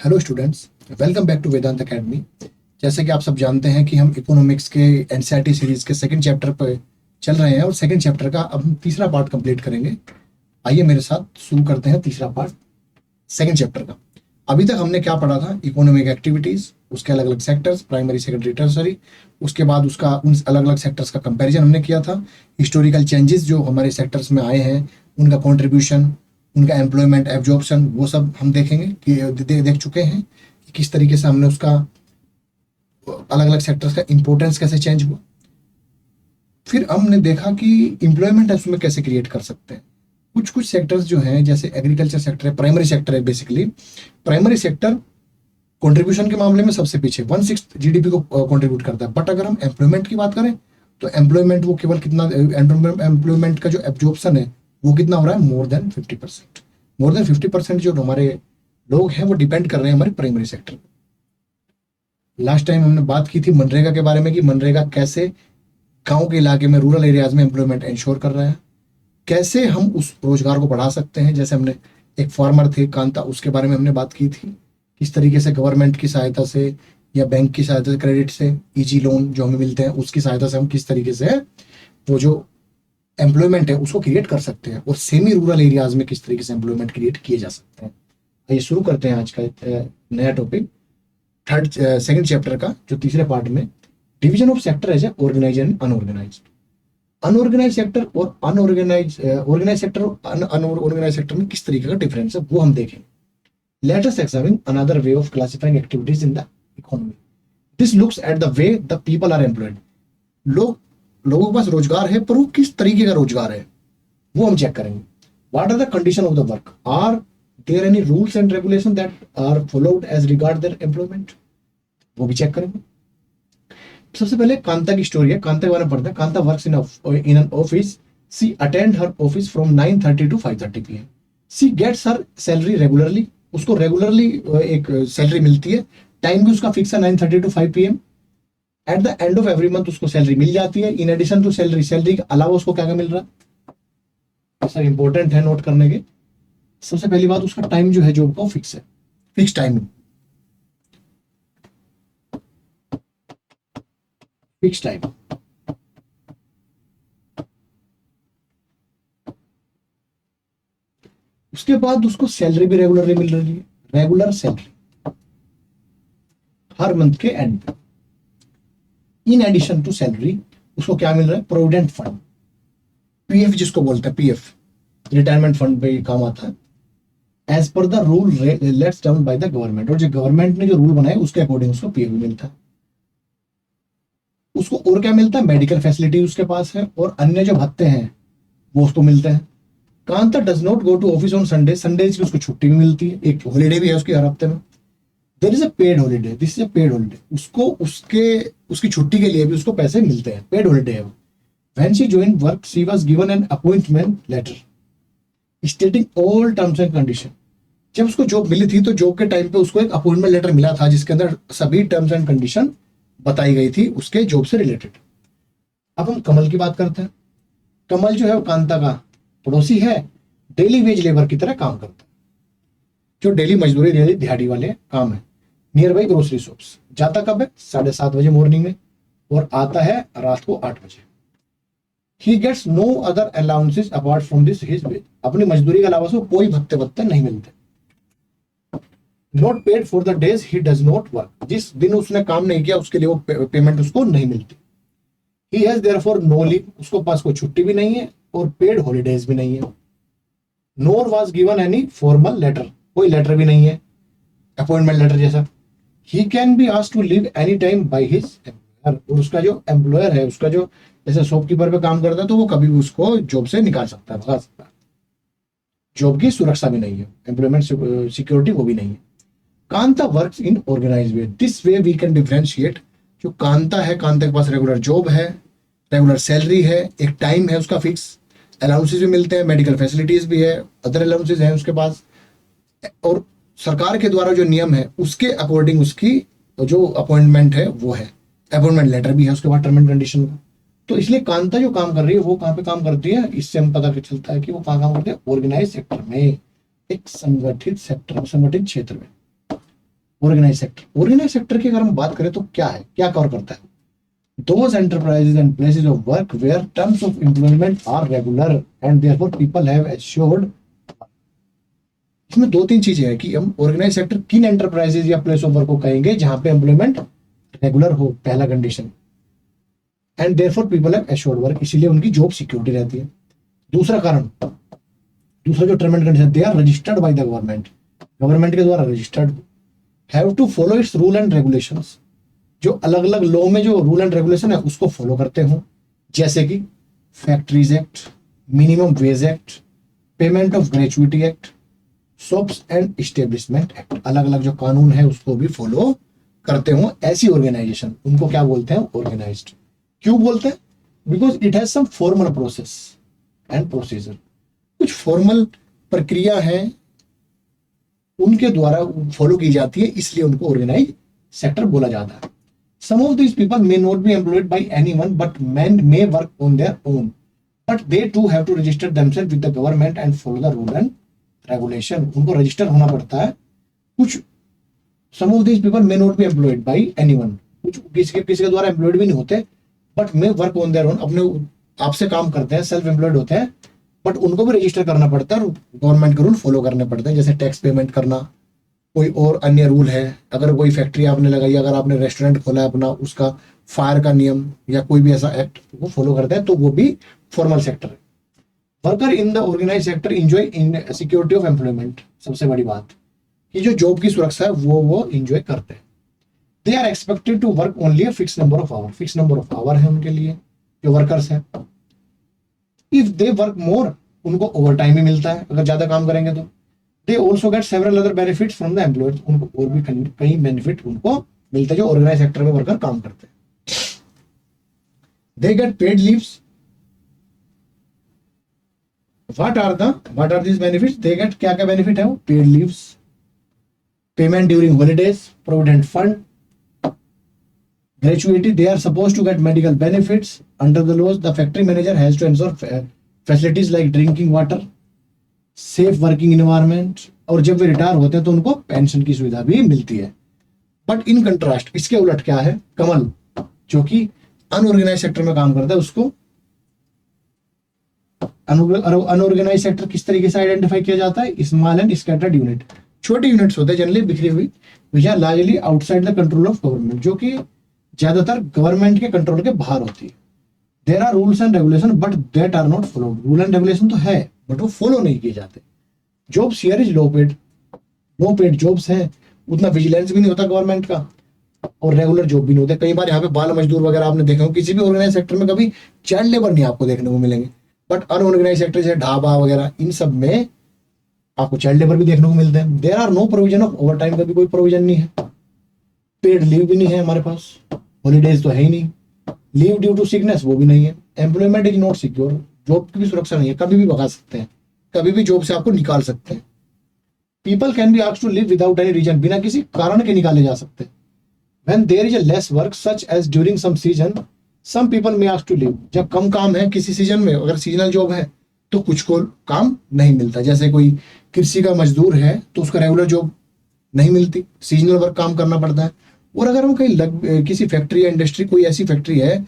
Hello students, welcome back to Vedant academy. जैसे कि आप सब जानते हैं कि हम इकोनॉमिक्स के एनसीईआरटी सीरीज के सेकंड चैप्टर पर चल रहे हैं और सेकंड चैप्टर का अब हम तीसरा पार्ट कंप्लीट करेंगे। आइए मेरे साथ शुरू करते हैं तीसरा पार्ट सेकंड चैप्टर का। अभी तक हमने क्या पढ़ा था? इकोनॉमिक एक्टिविटीज, उसके अलग अलग सेक्टर्स, प्राइमरी, सेकेंडरी, टर्सरी। उसके बाद उसका उन अलग अलग सेक्टर्स का कंपेरिजन हमने किया था। हिस्टोरिकल चेंजेस जो हमारे सेक्टर्स में आए हैं, उनका कॉन्ट्रीब्यूशन, उनका एम्प्लॉयमेंट, एब्जॉर्प्शन, वो सब हम देखेंगे कि देख चुके हैं कि किस तरीके से हमने उसका अलग अलग सेक्टर्स का इंपॉर्टेंस कैसे चेंज हुआ। फिर हमने देखा कि एम्प्लॉयमेंट उसमें कैसे क्रिएट कर सकते हैं। कुछ कुछ सेक्टर्स जो हैं, जैसे एग्रीकल्चर सेक्टर है, प्राइमरी सेक्टर है। बेसिकली प्राइमरी सेक्टर कंट्रीब्यूशन के मामले में सबसे पीछे 1/6 जीडीपी को कंट्रीब्यूट करता है। बट अगर हम एम्प्लॉयमेंट की बात करें तो एम्प्लॉयमेंट वो केवल कितना, एम्प्लॉयमेंट का जो एब्जॉर्प्शन है वो कितना हो रहा है? More than 50%। मोर देन 50% जो हमारे लोग हैं वो डिपेंड कर रहे हैं हमारे प्राइमरी सेक्टर पर। लास्ट टाइम हमने बात की थी मनरेगा के बारे में कि मनरेगा कैसे गांव के इलाके में, रूरल एरियाज में एम्प्लॉयमेंट इंश्योर कर रहा है, कैसे हम उस रोजगार को बढ़ा सकते हैं। जैसे हमने एक फार्मर थे कांता, उसके बारे में हमने बात की थी, किस तरीके से गवर्नमेंट की सहायता से या बैंक की सहायता से, क्रेडिट से, इजी लोन जो हमें मिलते हैं उसकी सहायता से हम किस तरीके से वो जो एम्प्लॉयमेंट है उसको क्रिएट कर सकते हैं, और सेमी रूरल एरियाज में किस तरीके से एम्प्लॉयमेंट क्रिएट किए जा सकते हैं। आइए शुरू करते हैं आज का नया टॉपिक, सेकंड चैप्टर का, जो तीसरे पार्ट में division of sector as a organize and unorganized. Unorganize sector और ऑर्गेनाइज सेक्टर और अनऑर्गेनाइज सेक्टर में किस तरीके का डिफरेंस है वो हम देखेंगे। Let us examine another way of classifying activities in the economy. This looks at the way the people are employed. लोगों के पास रोजगार है, पर वो किस तरीके का रोजगार है वो हम चेक करेंगे। What are the condition of the work? Are there any rules and regulation that are followed as regard their employment? वो भी चेक करेंगे। सबसे पहले कांता की स्टोरी है। कांता के बारे में पढ़ते हैं। Kanta works in an office. She attend her office from 9:30 to 5:30 PM। She gets her salary regularly. उसको रेगुलरली एक सैलरी मिलती है। टाइम भी उसका फिक्स है, 9:30 to 5 PM। At the end of every month उसको सैलरी मिल जाती है। इन एडिशन टू सैलरी के अलावा उसको क्या क्या मिल रहा है? सर इंपॉर्टेंट है नोट करने के। सबसे पहली बात, उसका टाइम जो है जॉब का फिक्स है, फिक्स टाइमिंग, फिक्स टाइम। उसके बाद उसको सैलरी भी रेगुलरली मिल रही है, रेगुलर सैलरी हर मंथ के एंड पे। इन एडिशन टू सैलरी उसको क्या मिल रहा है? प्रोविडेंट फंड, पीएफ जिसको बोलते हैं, पीएफ रिटायरमेंट फंड पे काम आता है। As per the rule lets down by the government. और जो गवर्नमेंट ने जो रूल बनाए उसके अकॉर्डिंग उसको पीएफ भी मिलता है। उसको और क्या मिलता है? मेडिकल फैसिलिटी उसके पास है, और अन्य जो भत्ते हैं वो उसको मिलते हैं। Kanta does not go to office on Sunday. Sundays की उसको छुट्टी भी मिलती है, एक हॉलीडे भी है उसकी हर हफ्ते में। There is a paid holiday, this is a paid holiday. उसको उसकी छुट्टी के लिए भी उसको पैसे मिलते हैं, पेड हॉलीडे है वो। When she joined work she was given an appointment letter stating all terms and condition. जब उसको जॉब मिली थी तो जॉब के टाइम पे उसको एक अपॉइंटमेंट लेटर मिला था जिसके अंदर सभी टर्म्स एंड कंडीशन बताई गई थी उसके जॉब से रिलेटेड। अब हम कमल की बात करते हैं। कमल जो है वो कांता का पड़ोसी है, डेली वेज लेबर की तरह काम करता है, जो डेली मजदूरी, डेली दिहाड़ी वाले काम है। Near by grocery shops. जाता कब है? 7:30 बजे मॉर्निंग में, और आता है रात को 8 बजे। He gets no other allowances apart from this his wage. अपनी मजदूरी के अलावा से कोई भत्ते भत्ते नहीं मिलते। Not paid for the days he does not work. जिस दिन उसने काम नहीं किया उसके लिए वो पेमेंट उसको नहीं मिलती। He has therefore no leave. उसको पास कोई छुट्टी भी नहीं है और पेड हॉलीडेज भी नहीं है। Nor was given any formal letter. कोई लेटर भी नहीं है अपॉइंटमेंट लेटर जैसा। He can be asked to leave any time by his employer. और उसका जो एम्प्लॉयर है, उसका जो जैसे शॉपकीपर पे काम करता है, तो वो कभी भी उसको जॉब से निकाल सकता है, भगा सकता है। जॉब की सुरक्षा भी नहीं है, एम्प्लॉयमेंट सिक्योरिटी वो भी नहीं है। Kanta works in organize way. This way we can differentiate. जो कांता है, कांता के पास रेगुलर जॉब है, रेगुलर सैलरी है, एक टाइम है उसका फिक्स, अलाउंसेस भी मिलते हैं, मेडिकल फैसिलिटीज भी है, अदर अलाउंसेस हैं उसके पास, और सरकार के द्वारा जो नियम है उसके अकॉर्डिंग उसकी जो अपॉइंटमेंट है वो है, अपॉइंटमेंट लेटर भी है उसके बाद, टर्म एंड कंडीशन का। तो इसलिए कांता जो काम कर रही है वो कहाँ पे काम करती है? इससे हम पता चलता है कि वो कहाँ काम करती है? ऑर्गेनाइज सेक्टर में, एक संगठित सेक्टर, संगठित क्षेत्र में। ऑर्गेनाइज सेक्टर की अगर हम बात करें तो क्या है, क्या कवर करता है? Those enterprises and places of work where terms of employment are regular and therefore people have assured। इसमें दो तीन चीजें हैं कि हम ऑर्गेनाइज सेक्टर किन एंटरप्राइजेज या प्लेस ऑफ वर्क को कहेंगे जहां पे एम्प्लॉयमेंट रेगुलर हो, पहला condition, and therefore people have assured work, इसीलिए उनकी जॉब सिक्योरिटी रहती है। दूसरा कारण, दूसरा जो term and condition, they are registered by the government, government के द्वारा registered, have to follow its rule and regulations, जो अलग अलग लॉ में जो रूल एंड रेगुलेशन है उसको फॉलो करते हो, जैसे कि factories act, minimum wage act, payment of gratuity act, shops and establishment act, अलग अलग जो कानून है उसको भी फॉलो करते हो। ऐसी ऑर्गेनाइजेशन, उनको क्या बोलते हैं? ऑर्गेनाइज्ड। क्यों बोलते हैं? Because it has some formal process and procedure, कुछ फॉर्मल प्रक्रिया है उनके द्वारा फॉलो की जाती है, इसलिए उनको ऑर्गेनाइज सेक्टर बोला जाता है। Some of these people may not be employed by anyone but men may work on their own, but they too have to register themselves with the government and follow the rule and regulation। उनको register होना पड़ता है। कुछ some of these people may not be employed by anyone, कुछ किसी के द्वारा employed भी नहीं होते, but may work on their own, अपने आप से काम करते हैं, सेल्फ एम्प्लॉयड होते हैं, बट उनको भी रजिस्टर करना पड़ता है और गवर्नमेंट के रूल फॉलो करने पड़ते हैं, जैसे टैक्स पेमेंट करना, कोई और अन्य रूल है। अगर कोई फैक्ट्री आपने लगाई, अगर आपने रेस्टोरेंट खोला है अपना, उसका फायर का नियम या कोई भी ऐसा एक्ट वो फॉलो करते हैं, तो वो भी फॉर्मल सेक्टर है। Worker in the organize sector enjoy in security of employment, सबसे बड़ी बात कि जो जॉब की सुरक्षा है वो एंजॉय करते हैं। They are expected to work only a fix number of hour, fix number of hour है उनके लिए जो वर्कर्स हैं। इफ दे वर्क मोर, उनको ओवर टाइम भी मिलता है अगर ज्यादा काम करेंगे तो। They also get several other benefits from the employers, उनको और भी कई बेनिफिट उनको मिलते हैं जो ऑर्गेनाइज सेक्टर में वर्कर काम करते हैं। They get paid leaves। What are these benefits? They get क्या क्या बेनिफिट है वो? Paid leaves, payment during holidays, provident fund, gratuity। They are supposed to get medical benefits under the laws। The factory manager has to ensure facilities like drinking water, safe working environment, और जब वे retire होते हैं तो उनको pension की सुविधा भी मिलती है। बट इन कंट्रास्ट, इसके उलट क्या है? कमल, जो कि अनऑर्गेनाइज सेक्टर में काम करता है, उसको अनऑर्गेनाइज सेक्टर किस तरीके से आइडेंटिफाई किया जाता है? स्मॉल एंड स्कैटर्ड यूनिट, छोटे यूनिट्स होते हैं जनरली बिखरी हुई, which are largely outside the control of government, जो कि ज्यादातर गवर्नमेंट के कंट्रोल के बाहर होती है। There are rules and regulation but that are not followed, rule and regulation तो है बट वो फॉलो नहीं किए जाते। Jobs here is low paid jobs हैं, उतना विजिलेंस भी नहीं होता गवर्नमेंट का, और रेगुलर जॉब भी नहीं होते। कई बार यहाँ पे बाल मजदूर वगैरह आपने देखे हो, किसी भी ऑर्गेनाइज सेक्टर में कभी चाइल्ड लेबर नहीं आपको देखने को मिलेंगे, बट अनऑर्गेनाइज सेक्टर जैसे ढाबा वगैरह इन सब में आपको चाइल्ड लेबर भी देखने को मिलते हैं। There are no provision of overtime का भी कोई प्रोविजन नहीं है, पेड लीव भी नहीं है हमारे पास, हॉलीडेज तो है ही नहीं, लीव ड्यू टू सिकनेस वो भी नहीं है, employment is not secure, job की भी सुरक्षा नहीं है, कभी भी भगा सकते हैं, कभी भी जॉब से आपको निकाल सकते हैं। People can be asked to leave without any reason, बिना किसी कारण के निकाले जा सकते हैं। When there is a less work such as during some season, some people may asked to leave, जब कम काम है किसी सीजन में, अगर सीजनल जॉब है तो कुछ को काम नहीं मिलता, जैसे कोई कृषि का मजदूर है तो उसका रेगुलर जॉब नहीं मिलती, सीजनल वर्क काम करना पड़ता है। और अगर हम कहीं किसी फैक्ट्री या इंडस्ट्री, कोई ऐसी फैक्ट्री है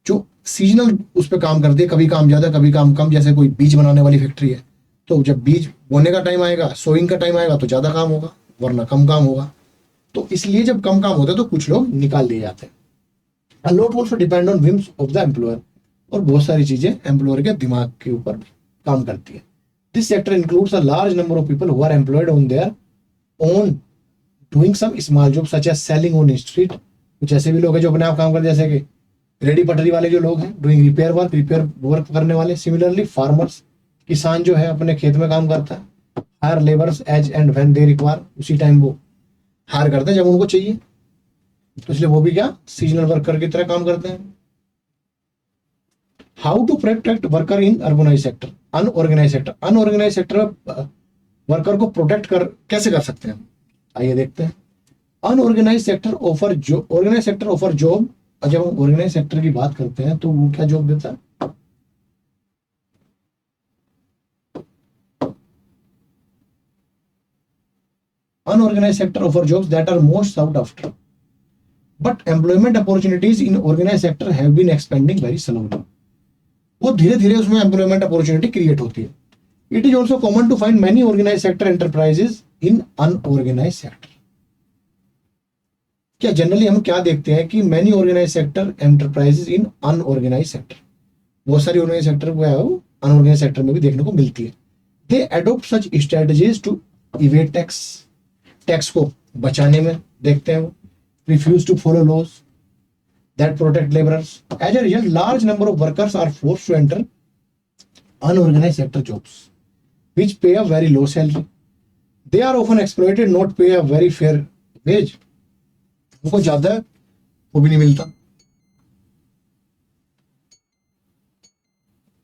जो सीजनल उस पर काम करती है, कभी काम ज्यादा कभी काम कम, जैसे कोई बीज बनाने वाली फैक्ट्री है, तो जब बीज बोने का टाइम आएगा, सोइंग का टाइम आएगा तो ज्यादा काम होगा, वरना कम काम होगा। तो इसलिए जब कम काम होता है तो कुछ लोग निकाल दिए जाते हैं। A lot also depend on whims of the employer, और बहुत सारी चीजें एम्प्लॉयर के दिमाग के ऊपर काम करती है। This sector includes a large number of people who are employed on their own doing some small jobs such as selling on street। कुछ ऐसे भी लोग हैं जो अपने आप काम करते हैं, जैसे कि रेडी पटरी वाले जो लोग हैं, डूइंग रिपेयर वर्क करने वाले। सिमिलरली फार्मर्स, किसान जो है अपने खेत में काम करता है। Hire labours as and when they require, उसी टाइम वो हायर करते हैं जब उनको चाहिए, तो इसलिए वो भी क्या सीजनल वर्कर की तरह काम करते हैं। How to protect worker in organise sector, unorganize sector में वर्कर को प्रोटेक्ट कर कैसे कर सकते हैं, आइए देखते हैं। अनऑर्गेनाइज सेक्टर ऑफर जॉब, और जब हम ऑर्गेनाइज सेक्टर की बात करते हैं तो वो क्या जॉब देता है? Unorganized sector offer jobs that are most sought after, but employment opportunities in organized sector have been expanding very slowly. वो धीरे धीरे उसमें एम्प्लॉयमेंट अपॉर्चुनिटी क्रिएट होती है. It is also common to find many organize sector enterprises in unorganised sector. क्या generally हम क्या देखते हैं कि many organize sector enterprises in unorganised sector, बहुत सारी ऑर्गेनाइज सेक्टर वो है वो अनऑर्गेनाइज सेक्टर में भी देखने को मिलती है. They adopt such strategies to evade tax, tax को बचाने में देखते हैं वो, refuse to follow laws that protect laborers. As a result, large number of workers are forced to enter unorganized sector jobs, which pay a very low salary. They are often exploited, not pay a very fair wage. उनको ज्यादा वो भी नहीं मिलता.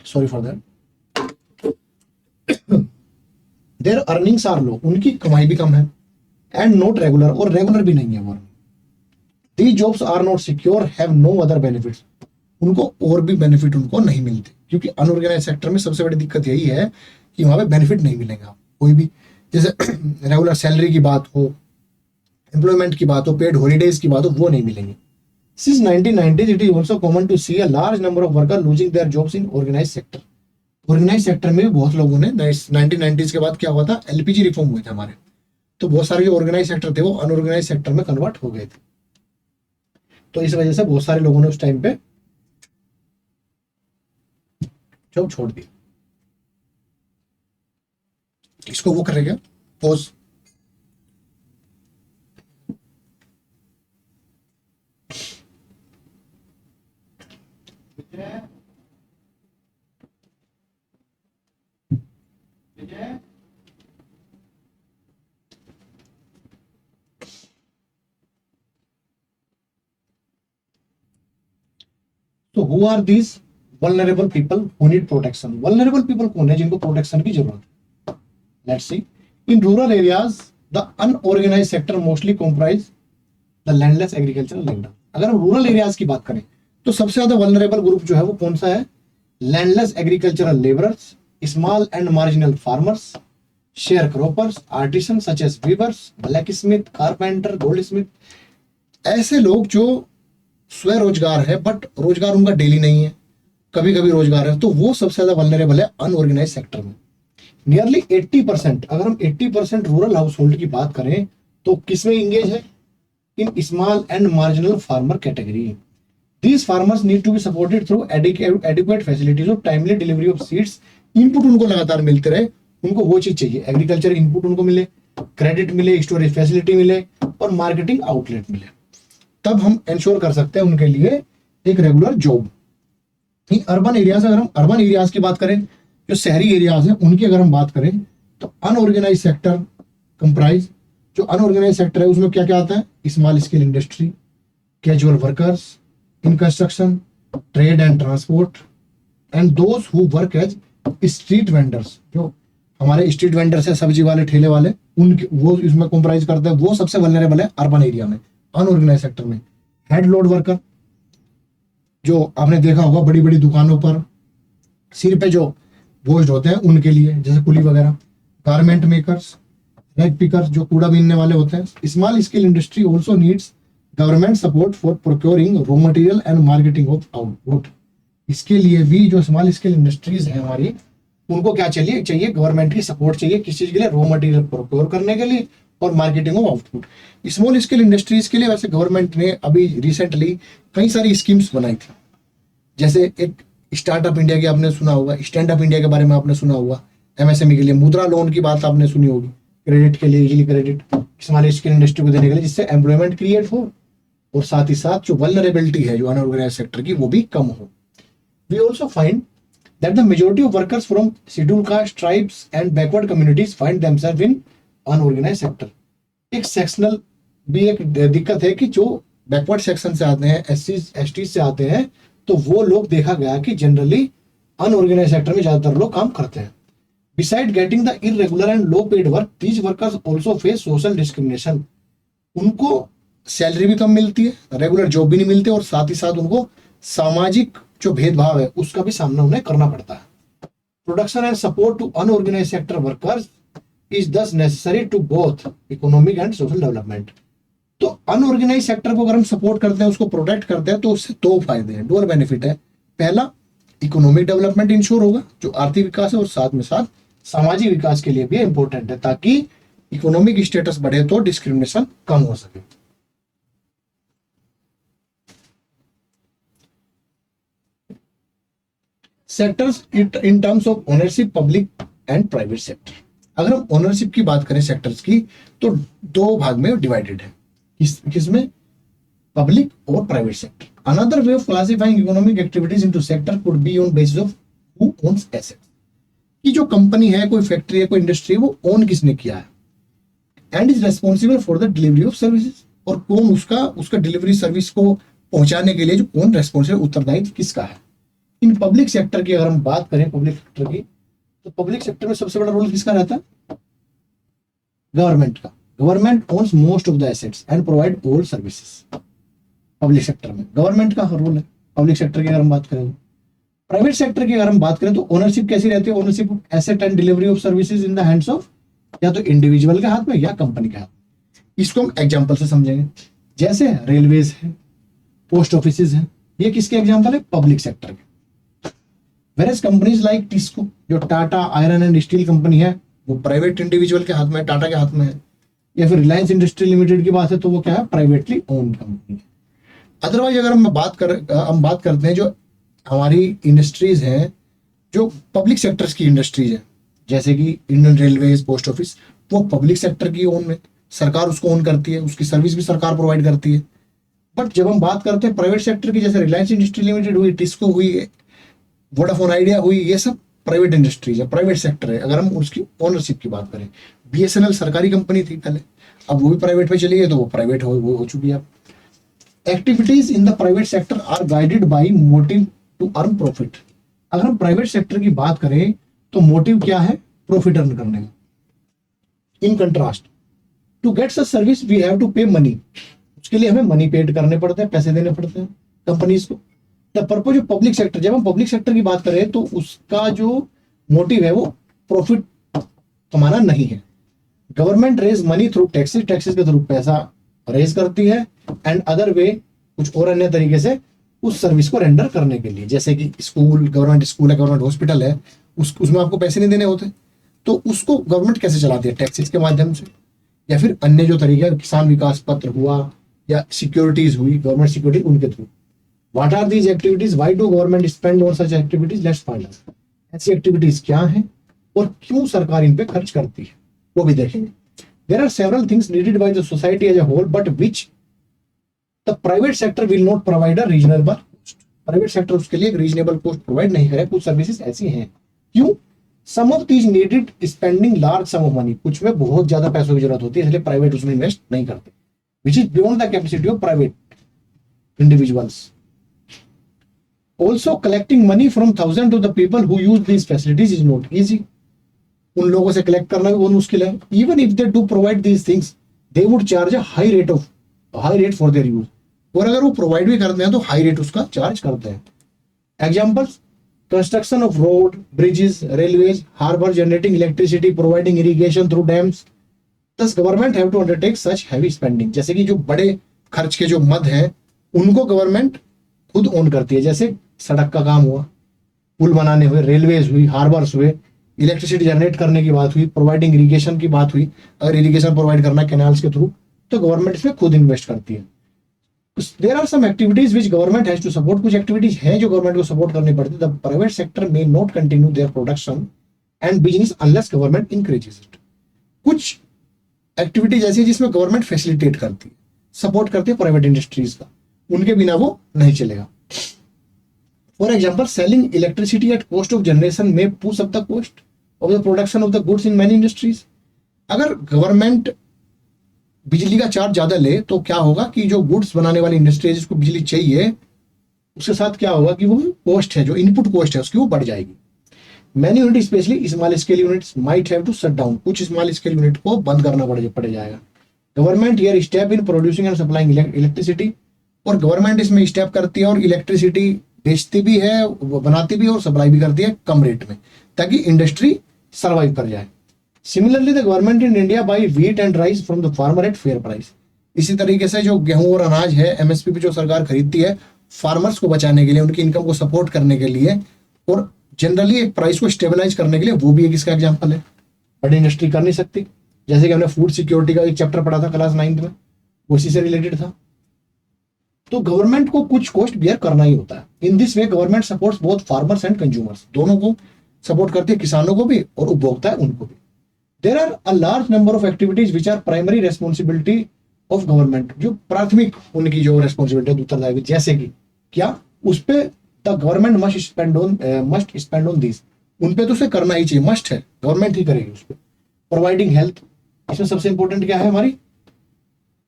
Sorry for that. Their earnings are low. उनकी कमाई भी कम है, and not regular, और रेगुलर भी नहीं है वो. These jobs are not secure, have no other benefits. उनको और भी बेनिफिट उनको नहीं मिलते, क्योंकि अनऑर्गेनाइज सेक्टर में सबसे बड़ी दिक्कत यही है कि वहां पे बेनिफिट नहीं मिलेगा कोई भी. जैसे रेगुलर सैलरी की बात हो, एम्प्लॉयमेंट की बात हो, पेड हॉलीडेज की बात हो, वो नहीं मिलेंगे. Since 1990s, it is also common to see a large number of workers losing their jobs in organized sector. Organize sector में भी बहुत लोगों ने 1990s के बाद क्या हुआ था, एलपीजी रिफॉर्म हुए थे हमारे, तो बहुत सारे जो ऑर्गेनाइज सेक्टर थे वो अनऑर्गेनाइज सेक्टर में कन्वर्ट हो गए थे. तो इस वजह से बहुत सारे लोगों ने उस टाइम पे जॉब छोड़ दी. इसको वो करेगा पॉज. तो who are these vulnerable people who need protection. Vulnerable people कौन है जिनको प्रोटेक्शन की जरूरत है? Let's see. In rural areas the unorganized sector mostly comprise the landless agricultural labour. अगर हम रूरल एरियाज की बात करें तो सबसे ज्यादा वल्नरेबल ग्रुप जो है वो कौन सा है? Landless agricultural labourers, small and marginal farmers, sharecroppers, artisan such as weavers, blacksmith, carpenter, goldsmith. ऐसे लोग जो स्वरोजगार है बट रोजगार उनका डेली नहीं है, कभी कभी रोजगार है, तो वो सबसे ज्यादा वल्नरेबल है अनऑर्गेनाइज सेक्टर में. नियरली 80%, अगर हम 80% रूरल हाउस होल्ड की बात करें तो किसमें इंगेज है? In small and marginal farmer category. These farmers need to be supported through adequate facilities of timely delivery of seeds. Input उनको लगातार मिलते रहे, उनको वो चीज चाहिए, एग्रीकल्चर इनपुट उनको मिले, क्रेडिट मिले, स्टोरेज फैसिलिटी मिले और मार्केटिंग आउटलेट मिले, तब हम इंश्योर कर सकते हैं उनके लिए एक regular job. In urban areas, अगर हम अर्बन एरियाज की बात करें, जो शहरी एरियाज हैं उनकी अगर हम बात करें तो अनऑर्गेनाइज सेक्टर कंप्राइज, जो अनऑर्गेनाइज सेक्टर है उसमें क्या क्या आता है? Small scale industry, casual workers in construction, trade and transport, and those who work as street vendors. जो हमारे स्ट्रीट वेंडर्स है, सब्जी वाले, ठेले वाले, उनके वो इसमें कंप्राइज करते हैं. वो सबसे वल्नरेबल है अर्बन एरिया में, अनऑर्गेनाइज सेक्टर में. हेड लोड वर्कर, जो आपने देखा होगा बड़ी बड़ी दुकानों पर सिर पे जो बोझ होते हैं उनके लिए, जैसे कुली वगैरह. गारमेंट मेकर्स, रैग पिकर्स, जो कूड़ा बीनने वाले होते हैं. Small scale industry also needs government support for procuring raw material and marketing of output. इसके लिए भी जो स्मॉल स्केल इंडस्ट्रीज है हमारी, उनको क्या चाहिए गवर्नमेंट की सपोर्ट चाहिए. किस चीज के लिए? रॉ मटेरियल प्रोक्योर करने के लिए और marketing of output. Small scale industries के लिए वैसे गवर्नमेंट ने अभी रिसेंटली कई सारी स्कीम्स बनाई थी. जैसे एक स्टार्टअप इंडिया की आपने सुना होगा, स्टैंड अप इंडिया के बारे में आपने सुना होगा, एमएसएमई के लिए मुद्रा लोन की बात आपने सुनी होगी, क्रेडिट के लिए, easily credit small scale industry को देने के लिए, जिससे एम्प्लॉयमेंट क्रिएट हो और साथ ही साथ जो वल्नरेबिलिटी है जो अनऑर्गेनाइज सेक्टर की वो भी कम हो. We also find that the majority of workers from scheduled caste, tribes and backward communities find themselves in unorganized sector. एक सेक्शनल भी एक दिक्कत है कि जो बैकवर्ड सेक्शन से आते हैं, एसटी से आते हैं, तो वो लोग देखा गया कि जनरली अनऑर्गेनाइज सेक्टर में ज्यादातर लोग काम करते हैं. Besides getting the irregular and low paid work, these workers also face social discrimination. उनको सैलरी भी कम मिलती है, रेगुलर जॉब भी नहीं मिलती, और साथ ही साथ उनको सामाजिक जो भेदभाव है उसका भी सामना उन्हें करना पड़ता है. Production and support to unorganise sector workers is thus necessary to both economic and social development. तो अनऑर्गेनाइज सेक्टर को अगर हम सपोर्ट करते हैं, उसको प्रोटेक्ट करते हैं, तो उससे दो फायदे हैं, डुअल बेनिफिट है। पहला, इकोनॉमिक डेवलपमेंट इंश्योर होगा, जो आर्थिक विकास है, और साथ में साथ सामाजिक विकास के लिए भी इंपॉर्टेंट है, ताकि इकोनॉमिक स्टेटस बढ़े तो डिस्क्रिमिनेशन कम हो सके। Sectors in terms of ownership, public and private sector. अगर हम ओनरशिप की बात करें सेक्टर्स की, तो दो भाग में डिवाइडेड है, किसमें, पब्लिक और private sector. Another way of classifying economic activities into sector could be on basis of who owns assets, कि जो कंपनी है, कोई फैक्ट्री है, कोई इंडस्ट्री है, वो ओन किसने किया है, and is responsible for the delivery of services, और कौन उसका डिलीवरी सर्विस को पहुंचाने के लिए जो कौन रेस्पॉन्सिबल, उत्तरदायित्व किसका है। इन पब्लिक सेक्टर की अगर हम बात करें, पब्लिक सेक्टर की, तो पब्लिक सेक्टर में सबसे बड़ा रोल किसका रहता है, गवर्नमेंट का। Government owns most of the assets and provide all services. Public sector में गवर्नमेंट का रोल है। पब्लिक सेक्टर की अगर हम बात करें, प्राइवेट सेक्टर की अगर हम बात करें, तो ओनरशिप कैसी रहती है, ownership of asset and delivery of services in the hands of या तो इंडिविजुअल के हाथ में या कंपनी के हाथ में। इसको हम एग्जांपल से समझेंगे, जैसे रेलवेज है, पोस्ट ऑफिसेज है, ये किसके एग्जांपल है, पब्लिक सेक्टर के। वेरियस कंपनीज लाइक टिस्को, जो Tata iron and steel company है, वो प्राइवेट इंडिविजुअल के हाथ में, टाटा के हाथ में है। या फिर रिलायंस इंडस्ट्री लिमिटेड की बात है, तो वो क्या है, प्राइवेटली ओन्ड कंपनी है। अदरवाइज अगर हम बात करते हैं, जो हमारी इंडस्ट्रीज हैं, जो पब्लिक सेक्टर्स की इंडस्ट्रीज है, जैसे कि इंडियन रेलवेज, पोस्ट ऑफिस, वो पब्लिक सेक्टर की ओन में, सरकार उसको ओन करती है, उसकी सर्विस भी सरकार प्रोवाइड करती है। बट जब हम बात करते हैं प्राइवेट सेक्टर की, जैसे रिलायंस इंडस्ट्री लिमिटेड हुई, टिस्को हुई, वोडाफोन आइडिया हुई, ये सब प्राइवेट इंडस्ट्रीज है, प्राइवेट सेक्टर है। अगर हम उसकी ओनरशिप की बात करें, बीएसएनएल सरकारी कंपनी थी पहले, अब वो भी प्राइवेट पे चली गई, तो वो प्राइवेट हो चुकी है अब। Activities in the private sector are guided by motive to earn profit. अगर हम प्राइवेट सेक्टर की बात करें, तो मोटिव क्या है, प्रॉफिट अर्न करने का। In contrast, to get such service we have to pay money, उसके लिए हमें मनी पेड करने पड़ते हैं, पैसे देने पड़ते हैं कंपनीज को। The purpose of public sector, जब हम पब्लिक सेक्टर की बात करें, तो उसका जो मोटिव है वो प्रॉफिट कमाना नहीं है। Government raise money through taxes, taxes के थ्रू पैसा रेज करती है, एंड अदर वे, कुछ और अन्य तरीके से उस सर्विस को रेंडर करने के लिए। जैसे कि स्कूल, गवर्नमेंट स्कूल है, गवर्नमेंट हॉस्पिटल है, उसमें आपको पैसे नहीं देने होते, तो उसको गवर्नमेंट कैसे चलाती है, टैक्सेस के माध्यम से। या फिर अन्य जो तरीके, किसान विकास पत्र हुआ या सिक्योरिटीज हुई, गवर्नमेंट सिक्योरिटी, उनके थ्रू। What are these activities, why do government spend on such activities, let's find out. ऐसी एक्टिविटीज क्या हैं और क्यों सरकार इन पे खर्च करती है, वो भी देखेंगे। There are several things needed by the society as a whole, but which the private sector will not provide a reasonable cost. Private sector उसके लिए एक रीजनेबल कॉस्ट प्रोवाइड नहीं करे। कुछ सर्विसेज ऐसी हैं, क्यों, some of these needed spending large sum of money, कुछ में बहुत ज्यादा पैसों की जरूरत होती है, इसलिए प्राइवेट उसमें इन्वेस्ट नहीं करते, which is beyond the capacity of private individuals. Also collecting money from thousands of the people who use these facilities is not easy. उन लोगों से कलेक्ट करना भी बहुत मुश्किल है। Even if they do provide these things, they would charge a high rate for their use. और अगर वो प्रोवाइड भी करते हैं तो हाई रेट उसका चार्ज करते हैं। Examples, construction of road, bridges, railways, harbour, generating electricity, providing irrigation through dams. Thus government have to undertake such heavy spending. जैसे कि जो बड़े खर्च के जो मद हैं, उनको गवर्नमेंट खुद ओन करती है। जैसे सड़क का काम हुआ, पुल बनाने हुए, रेलवेज हुई, हार्बर्स हुए, इलेक्ट्रिसिटी जनरेट करने की बात हुई, प्रोवाइडिंग इरिगेशन की बात हुई। अगर इरिगेशन प्रोवाइड करना है कैनाल्स के थ्रू, तो गवर्नमेंट इसमें खुद इन्वेस्ट करती है। There are some activities which government has to support. कुछ एक्टिविटीज हैं जो गवर्नमेंट को सपोर्ट करनी पड़ती है। The private sector may not continue their production and business unless government increases it. कुछ एक्टिविटीज ऐसी है जिसमें गवर्नमेंट फैसिलिटेट करती है, सपोर्ट करती है प्राइवेट इंडस्ट्रीज का, उनके बिना वो नहीं चलेगा। For example, selling electricity at cost of generation में push up the cost of the production of the goods in many industries. अगर गवर्नमेंट बिजली का चार्ज ज्यादा ले, तो क्या होगा कि जो गुड्स बनाने वाली इंडस्ट्री है, जिसको बिजली चाहिए, उसके साथ क्या होगा कि वो कॉस्ट है, जो इनपुट कॉस्ट है उसकी, वो बढ़ जाएगी। Many unit, specially small scale units, might have to shut down. कुछ स्मॉल स्केल यूनिट को बंद करना पड़ जाएगा। Government here step in producing and supplying electricity. और गवर्नमेंट इसमें स्टेप करती है और इलेक्ट्रिसिटी बेचती भी है, बनाती भी है और सप्लाई भी करती है कम रेट में, ताकि इंडस्ट्री सर्वाइव कर जाए। Similarly the government in India by wheat and rice from the farmer at fair price. इसी तरीके से जो गेहूं और अनाज है एमएसपी पे जो सरकार खरीदती है फार्मर्स को बचाने के लिए, उनकी इनकम को सपोर्ट करने के लिए और जनरली एक प्राइस को स्टेबलाइज करने के लिए, वो भी एक इसका एग्जाम्पल है। बड़ी इंडस्ट्री कर नहीं सकती। जैसे कि हमने फूड सिक्योरिटी का एक चैप्टर पढ़ा था क्लास 9th में, वो इसी से रिलेटेड था। तो गवर्नमेंट को कुछ कॉस्ट बियर करना ही होता है। In this way government supports both farmers and consumers, दोनों को सपोर्ट करती है, किसानों को भी और उपभोक्ता है उनको भी। There are a large number of activities which are primary responsibility of government, जो प्राथमिक उनकी जो रेस्पॉन्सिबिलिटी उत्तरदायित्व, जैसे कि क्या, उस पे the government must spend on this, उन पे तो उसे करना ही चाहिए, मस्ट है, गवर्नमेंट ही करेगी उस पर। प्रोवाइडिंग हेल्थ, इसमें सबसे इंपॉर्टेंट क्या है हमारी,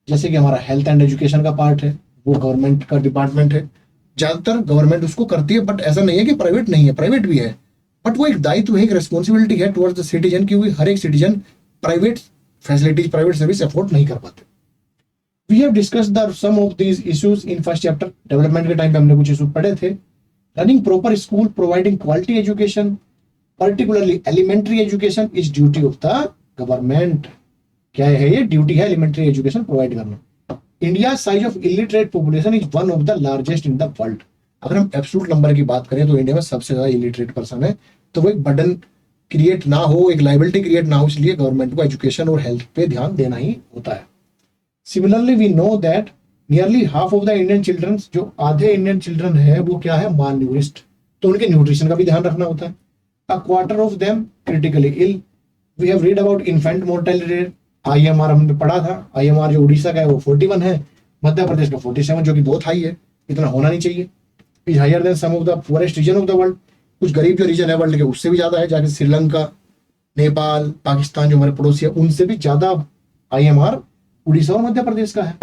जैसे कि हमारा हेल्थ एंड एजुकेशन का पार्ट है, वो गवर्नमेंट का डिपार्टमेंट है, ज्यादातर गवर्नमेंट उसको करती है। बट ऐसा नहीं है कि प्राइवेट नहीं है, प्राइवेट भी है, बट वो एक दायित्व है, एक रेस्पॉन्सिबिलिटी है टुवर्ड्स द सिटीजन, की हर एक citizen private facilities, private service afford नहीं कर पाते। We have discussed the some of these issues in first chapter. Development के टाइम पे हमने कुछ इशू पढ़े थे। Running proper school, providing quality education, particularly elementary education is duty of the government. क्या है ये? ड्यूटी है एलिमेंट्री एजुकेशन प्रोवाइड करना। India size of illiterate population is one of the largest in the world. अगर हम absolute number की बात करें तो इंडिया में सबसे ज्यादा इलिटरेट पर्सन है, तो वो एक बर्डन क्रिएट ना हो, एक लाइबिलिटी क्रिएट ना हो, इसलिए गवर्नमेंट को एजुकेशन और हेल्थ पे ध्यान देना ही होता है। Similarly we know that nearly half of the Indian children, जो आधे इंडियन चिल्ड्रन है वो क्या है? माल न्यूरिस्ट, तो उनके न्यूट्रिशन का भी ध्यान रखना होता है। A quarter of them critically ill. We have read about infant mortality rate, IMR हमने पढ़ा था। आईएमआर जो उड़ीसा का है वो 41 है, मध्य प्रदेश का 47, जो कि बहुत हाई है, इतना होना नहीं चाहिए। Is higher than some of the poorest region of the world. कुछ गरीब जो रीजन है वर्ल्ड के उससे भी ज्यादा है, जाके श्रीलंका, नेपाल, पाकिस्तान जो हमारे पड़ोसी है उनसे भी ज्यादा आईएमआर उड़ीसा और मध्य प्रदेश का है।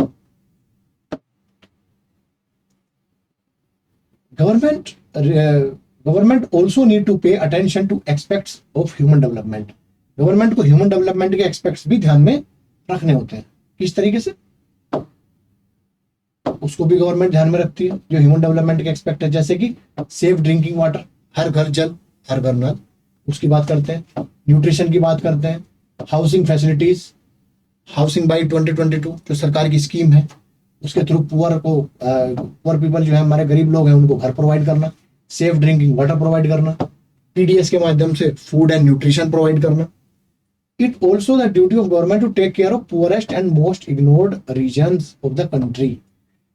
Government also need to pay attention to aspects of human development. Government को ह्यूमन डेवलपमेंट के एस्पेक्ट्स भी ध्यान में रखने होते हैं। किस तरीके से? उसको भी गवर्नमेंट ध्यान में रखती है, जो ह्यूमन डेवलपमेंट के एस्पेक्ट है, जैसे कि सेफ ड्रिंकिंग वाटर, हर घर जल हर घर नल, उसकी बात करते हैं। न्यूट्रिशन की बात करते हैं। हाउसिंग फैसिलिटीज, हाउसिंग बाई 2022 जो सरकार की स्कीम है, उसके थ्रू पुअर पीपल जो है, हमारे गरीब लोग हैं, उनको घर प्रोवाइड करना। सेफ ड्रिंकिंग वाटर प्रोवाइड करना। पीडीएस के माध्यम से फूड एंड न्यूट्रिशन प्रोवाइड करना। It also the duty of government to take care of poorest and most ignored regions of the country.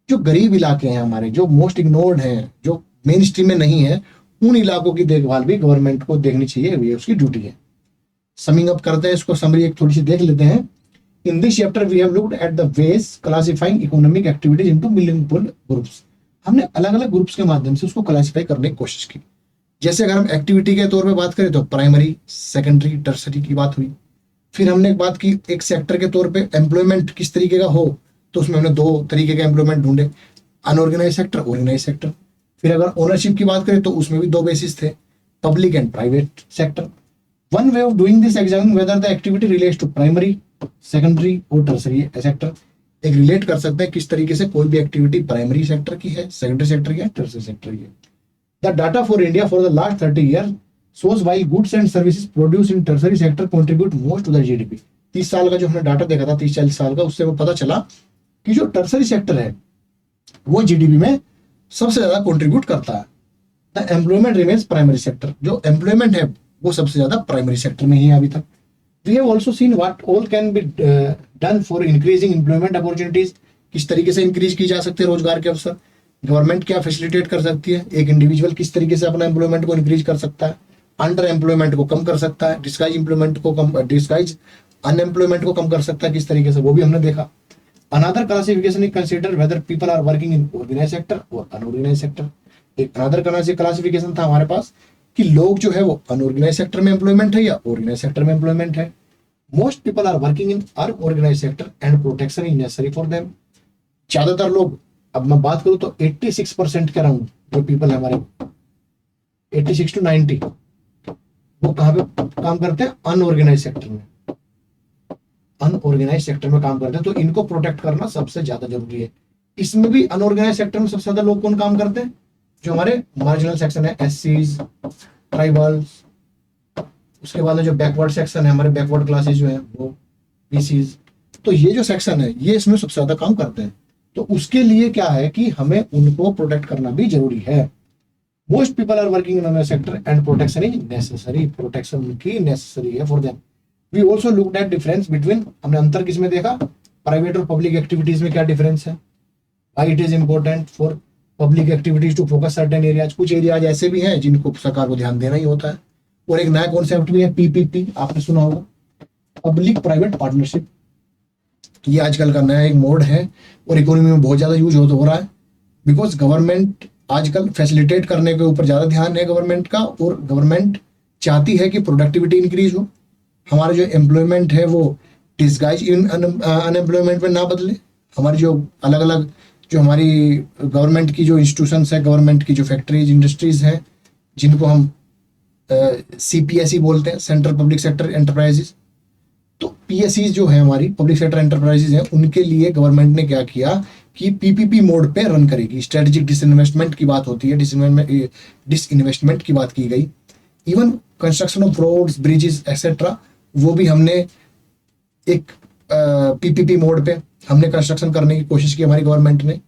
जो गरीब इलाके हैं हमारे, जो मोस्ट इग्नोर्ड हैं, जो मेन स्ट्रीम में नहीं है, उन इलाकों की देखभाल भी गवर्नमेंट को देखनी चाहिए, ये उसकी ड्यूटी है। समिंग अप करते हैं इसको, समरी एक थोड़ी सी देख लेते हैं। In this chapter we have looked at the ways classifying economic activities into meaningful groups. हमने अलग अलग ग्रुप्स के माध्यम से उसको क्लासिफाई करने की कोशिश की। जैसे अगर हम एक्टिविटी के तौर पे बात करें तो प्राइमरी, सेकेंडरी, टर्सरी की बात हुई। फिर हमने एक बात की एक सेक्टर के तौर पे एम्प्लॉयमेंट किस तरीके का हो, तो उसमें हमने दो तरीके के एम्प्लॉयमेंट ढूंढे, अनऑर्गेनाइज सेक्टर, ऑर्गेनाइज सेक्टर। फिर अगर ओनरशिप की बात करें तो उसमें भी दो बेसिस थे, public and private sector. One way of doing this examining whether the activity relates to primary, secondary और टर्सरी सेक्टर। एक रिलेट कर सकते हैं किस तरीके से कोई भी एक्टिविटी प्राइमरी सेक्टर की है, सेकेंडरी सेक्टर की है, टर्सरी सेक्टर की है। The data for India for the last 30 year shows while goods and services produced in tertiary sector contribute most to the GDP। 30 साल का जो हमने डाटा देखा था, 30-40 साल का, उससे वो पता चला कि जो टर्सरी सेक्टर है वो जीडीपी में सबसे ज्यादा कंट्रीब्यूट करता है। The employment remains primary sector, जो एम्प्लॉयमेंट है वो सबसे ज्यादा प्राइमरी सेक्टर में ही है अभी तक। We have also seen what all can be done for increasing employment opportunities. किस तरीके से इंक्रीज की जा सकती है रोजगार के अवसर, गवर्नमेंट क्या फैसिलिटेट कर सकती है, एक इंडिविजुअल किस तरीके से अपना एम्प्लॉयमेंट को इंक्रीज कर सकता है, अंडर एम्प्लॉयमेंट को कम कर सकता है, डिस्गाइज अनएम्प्लॉयमेंट को कम कर सकता है, किस तरीके से, वो भी हमने देखा। Another classification is consider whether people are working in organise sector और अनऑर्गेनाइज सेक्टर। एक अनदर क्लासिफिकेशन था हमारे पास कि लोग जो है वो अनऑर्गेनाइज सेक्टर में एम्प्लॉयमेंट है या ऑर्गेनाइज सेक्टर में एम्प्लॉयमेंट है। Most people are working in unorganised sector and protection is necessary for them. ज्यादातर लोग, अब मैं बात करूं तो 86% के अराउंड जो पीपल है हमारे, 86 to 90, वो कहां पे काम करते हैं? अनऑर्गेनाइज सेक्टर में। अनऑर्गेनाइज सेक्टर में काम करते हैं, तो इनको प्रोटेक्ट करना सबसे ज्यादा जरूरी है। इसमें भी अनऑर्गेनाइज सेक्टर में सबसे ज्यादा लोग कौन काम करते हैं? जो हमारे मार्जिनल सेक्शन है, एससीज, ट्राइबल्स, उसके बाद में जो बैकवर्ड सेक्शन है, हमारे बैकवर्ड क्लासेज जो है वो पीसीज, तो ये जो सेक्शन है ये इसमें सबसे ज्यादा काम करते हैं। तो उसके लिए क्या है कि हमें उनको प्रोटेक्ट करना भी जरूरी है। Most people are working in another sector and protection is necessary, protection उनकी नेसेसरी है for them. We also look at difference between, हमने अंतर किसमें देखा, प्राइवेट और पब्लिक एक्टिविटीज में क्या डिफरेंस है। Why it is important for public activities to focus certain areas, कुछ एरियाज ऐसे भी हैं जिनको सरकार को ध्यान देना ही होता है। और एक नया कॉन्सेप्ट भी है पीपीपी, आपने सुना होगा, पब्लिक प्राइवेट पार्टनरशिप। ये आजकल का नया एक मोड है और इकोनॉमी में बहुत ज्यादा यूज हो रहा है, बिकॉज गवर्नमेंट आजकल फैसिलिटेट करने के ऊपर ज्यादा ध्यान है गवर्नमेंट का, और गवर्नमेंट चाहती है कि प्रोडक्टिविटी इंक्रीज हो, हमारा जो एम्प्लॉयमेंट है वो डिस्गाइज इन अनएम्प्लॉयमेंट में ना बदले। हमारी जो अलग अलग जो हमारी गवर्नमेंट की जो इंस्टीट्यूशंस है, गवर्नमेंट की जो फैक्ट्रीज इंडस्ट्रीज हैं, जिनको हम CPSE बोलते हैं, सेंट्रल पब्लिक सेक्टर एंटरप्राइजेज, तो PSE जो है हमारी पब्लिक सेक्टर एंटरप्राइजेज हैं, उनके लिए गवर्नमेंट ने क्या किया कि PPP मोड पे रन करेगी। स्ट्रेटेजिक डिसइन्वेस्टमेंट की बात होती है, डिसइन्वेस्टमेंट की बात की गई। Even construction of roads, bridges etcetera, वो भी हमने एक PPP मोड पे हमने कंस्ट्रक्शन करने की कोशिश की हमारी गवर्नमेंट ने।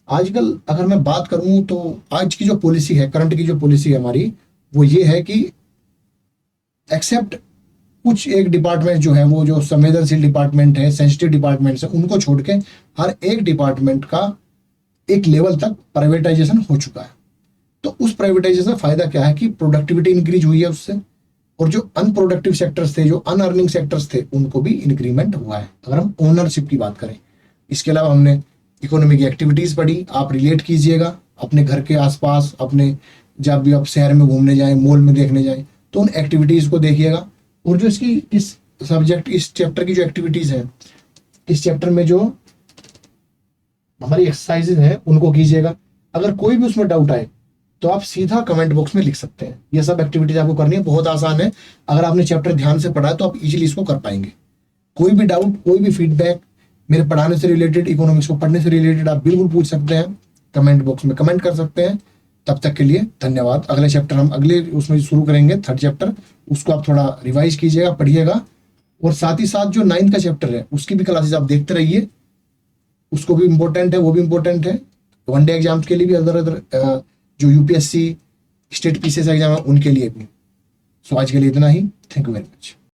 आजकल अगर मैं बात करूं तो आज की जो पॉलिसी है, करंट की जो पॉलिसी है हमारी, वो ये है कि एक्सेप्ट कुछ एक डिपार्टमेंट जो है, वो जो संवेदनशील डिपार्टमेंट है, सेंसिटिव डिपार्टमेंट्स है, उनको छोड़ के हर एक डिपार्टमेंट का एक लेवल तक प्राइवेटाइजेशन हो चुका है। तो उस प्राइवेटाइजेशन का फायदा क्या है कि प्रोडक्टिविटी इंक्रीज हुई है उससे, और जो अनप्रोडक्टिव सेक्टर्स थे, जो अनअर्निंग सेक्टर्स थे, उनको भी इंक्रीमेंट हुआ है, अगर हम ओनरशिप की बात करें। इसके अलावा हमने इकोनॉमी की एक्टिविटीज पढ़ी, आप रिलेट कीजिएगा अपने घर के आसपास, अपने जब भी आप शहर में घूमने जाएं, मॉल में देखने जाएं, तो उन एक्टिविटीज को देखिएगा। और जो इसकी इस सब्जेक्ट, इस चैप्टर की जो एक्टिविटीज हैं, इस चैप्टर में जो हमारी एक्सरसाइजेज हैं उनको कीजिएगा। अगर कोई भी उसमें डाउट आए तो आप सीधा कमेंट बॉक्स में लिख सकते हैं। ये सब एक्टिविटीज आपको करनी है, बहुत आसान है। अगर आपने चैप्टर ध्यान से पढ़ा है तो आप इजीली इसको कर पाएंगे। कोई भी डाउट, कोई भी फीडबैक मेरे पढ़ाने से रिलेटेड, इकोनॉमिक्स को पढ़ने से रिलेटेड, आप बिल्कुल पूछ सकते हैं, कमेंट बॉक्स में कमेंट कर सकते हैं। तब तक के लिए धन्यवाद। अगले चैप्टर हम अगले उसमें शुरू करेंगे, 3rd चैप्टर, उसको आप थोड़ा रिवाइज कीजिएगा, पढ़िएगा। और साथ ही साथ जो 9th का चैप्टर है उसकी भी क्लासेस आप देखते रहिए, उसको भी इम्पोर्टेंट है, वो भी इम्पोर्टेंट है। वनडे एग्जाम्स के लिए भी, अदर जो UPSC स्टेट PCS एग्जाम है उनके लिए भी। सो आज के लिए इतना ही। Thank you very much.